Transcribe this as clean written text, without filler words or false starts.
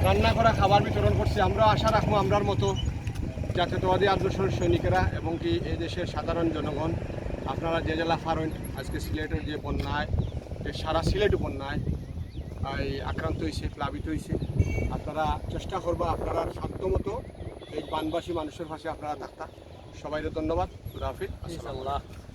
রান্না করা খাবার বিতরণ করছি। আমরা আশা রাখবো আমরার মতো জাতীয়তাবাদী আদর্শের সৈনিকেরা এবং কি এই দেশের সাধারণ জনগণ আপনারা যে জেলা পারেন আজকে সিলেটের যে বন্যায় যে সারা সিলেট বন্যায় এই আক্রান্ত হয়েছে, প্লাবিত হয়েছে, আপনারা চেষ্টা করবা আপনারা সাধ্যমতো এই বানবাসী মানুষের পাশে আপনারা থাকতা। সবাইকে ধন্যবাদ। খুদা হাফেজ। আসসালামু আলাইকুম।